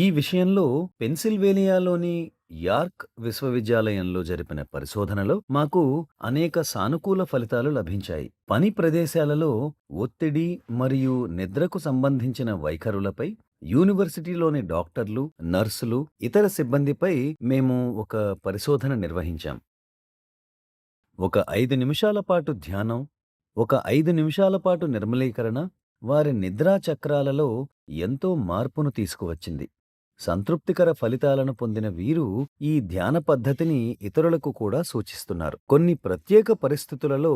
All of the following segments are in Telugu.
ఈ విషయంలో పెన్సిల్వేనియాలోని యార్క్ విశ్వవిద్యాలయంలో జరిపిన పరిశోధనలో మాకు అనేక సానుకూల ఫలితాలు లభించాయి. పని ప్రదేశాలలో ఒత్తిడి మరియు నిద్రకు సంబంధించిన వైఖరులపై యూనివర్సిటీలోని డాక్టర్లు, నర్సులు, ఇతర సిబ్బందిపై మేము ఒక పరిశోధన నిర్వహించాం. ఒక 5 నిమిషాల పాటు ధ్యానం, ఒక 5 నిమిషాల పాటు నిర్మలీకరణ వారి నిద్రా చక్రాలలో ఎంతో మార్పును తీసుకువచ్చింది. సంతృప్తికర ఫలితాలను పొందిన వీరు ఈ ధ్యాన పద్ధతిని ఇతరులకు కూడా సూచిస్తున్నారు. కొన్ని ప్రత్యేక పరిస్థితులలో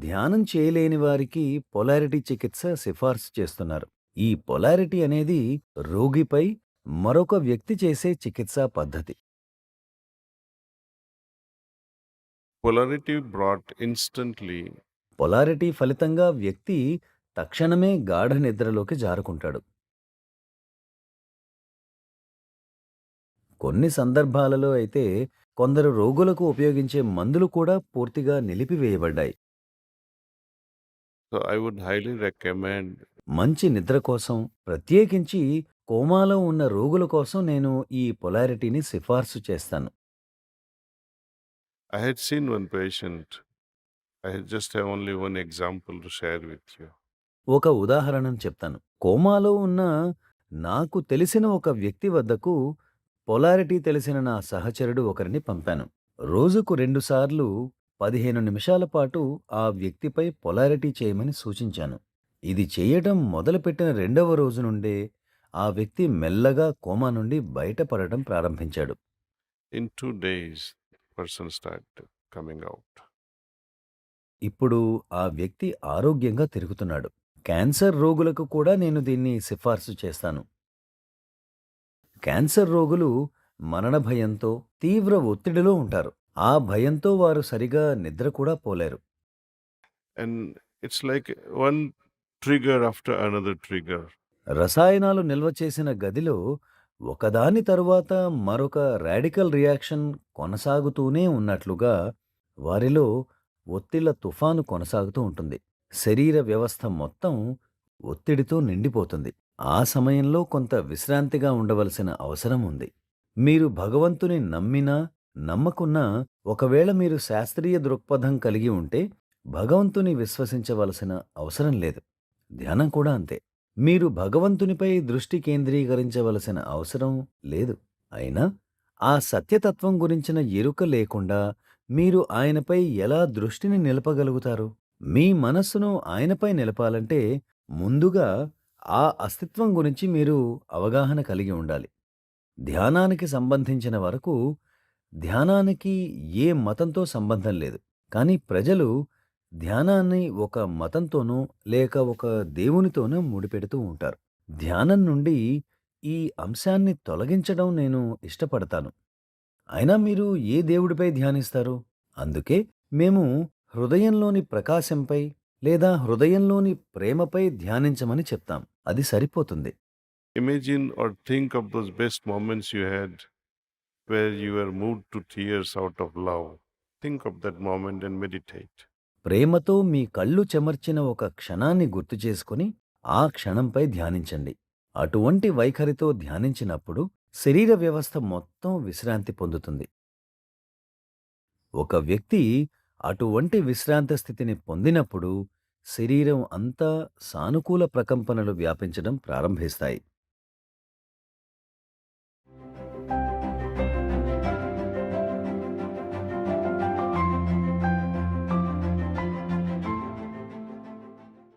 ధ్యానం చేయలేని వారికి పొలారిటీ చికిత్స సిఫార్సు చేస్తున్నారు. ఈ పొలారిటీ అనేది రోగిపై మరొక వ్యక్తి చేసే చికిత్సా పద్ధతి. Polarity brought instantly. పొలారిటీ ఫలితంగా వ్యక్తి తక్షణమే గాఢ నిద్రలోకి జారుకుంటాడు. కొన్ని సందర్భాలలో అయితే కొందరు రోగులకు ఉపయోగించే మందులు కూడా పూర్తిగా నిలిపివేయబడ్డాయి. So I would highly recommend. మంచి నిద్ర కోసం, ప్రత్యేకించి కోమాలో ఉన్న రోగుల కోసం నేను ఈ పొలారిటీని సిఫార్సు చేస్తాను. I had seen one patient. Just have only one example to share with you. ఒక ఉదాహరణను చెప్తాను. కోమాలో ఉన్న నాకు తెలిసిన ఒక వ్యక్తి వద్దకు పొలారిటీ తెలిసిన నా సహచరుడు ఒకరిని పంపాను. రోజుకు 2 సార్లు 15 నిమిషాల పాటు ఆ వ్యక్తిపై పొలారిటీ చేయమని సూచించాను. ఇది చేయటం మొదలుపెట్టిన 2వ రోజు నుండే ఆ వ్యక్తి మెల్లగా కోమా నుండి బయటపడటం ప్రారంభించాడు. In 2 days, person started coming out. ఇప్పుడు ఆ వ్యక్తి ఆరోగ్యంగా తిరుగుతున్నాడు. క్యాన్సర్ రోగులకు కూడా నేను దీన్ని సిఫార్సు చేస్తాను. క్యాన్సర్ రోగులు మరణ భయంతో, తీవ్ర ఒత్తిడిలో ఉంటారు. ఆ భయంతో వారు సరిగా నిద్ర కూడా పోలేరు. And it's like one trigger after another trigger. రసాయనాలు నిల్వ చేసిన గదిలో ఒకదాని తరువాత మరొక రాడికల్ రియాక్షన్ కొనసాగుతూనే ఉన్నట్లుగా వారిలో ఒత్తిళ్ల తుఫాను కొనసాగుతూ ఉంటుంది. శరీర వ్యవస్థ మొత్తం ఒత్తిడితో నిండిపోతుంది. ఆ సమయంలో కొంత విశ్రాంతిగా ఉండవలసిన అవసరం ఉంది. మీరు భగవంతుని నమ్మినా, నమ్మకున్నా, ఒకవేళ మీరు శాస్త్రీయ దృక్పథం కలిగి ఉంటే భగవంతుని విశ్వసించవలసిన అవసరం లేదు. ధ్యానం కూడా అంతే. మీరు భగవంతునిపై దృష్టి కేంద్రీకరించవలసిన అవసరం లేదు. అయినా ఆ సత్యతత్వం గురించిన ఎరుక లేకుండా మీరు ఆయనపై ఎలా దృష్టిని నిలపగలుగుతారు? మీ మనస్సును ఆయనపై నిలపాలంటే ముందుగా ఆ అస్తిత్వం గురించి మీరు అవగాహన కలిగి ఉండాలి. ధ్యానానికి సంబంధించిన వరకు ధ్యానానికి ఏ మతంతో సంబంధం లేదు. కానీ ప్రజలు ధ్యానాన్ని ఒక మతంతోనో లేక ఒక దేవునితోనో ముడిపెడుతూ ఉంటారు. ధ్యానం నుండి ఈ అంశాన్ని తొలగించడం నేను ఇష్టపడతాను. అయినా మీరు ఏ దేవుడిపై ధ్యానిస్తారు? అందుకే మేము హృదయంలోని ప్రకాశంపై లేదా హృదయంలోని ప్రేమపై ధ్యానించమని చెప్తాం. అది సరిపోతుంది. Imagine or think of those best moments you had where you were moved to tears out of love. Think of that moment and meditate. ప్రేమతో మీ కళ్ళు చెమర్చిన ఒక క్షణాన్ని గుర్తు చేసుకుని ఆ క్షణంపై ధ్యానించండి. అటువంటి వైఖరితో ధ్యానించినప్పుడు శరీర వ్యవస్థ మొత్తం విశ్రాంతి పొందుతుంది. ఒక వ్యక్తి అటువంటి విశ్రాంత స్థితిని పొందినప్పుడు శరీరం అంతా సానుకూల ప్రకంపనలు వ్యాపించడం ప్రారంభిస్తాయి.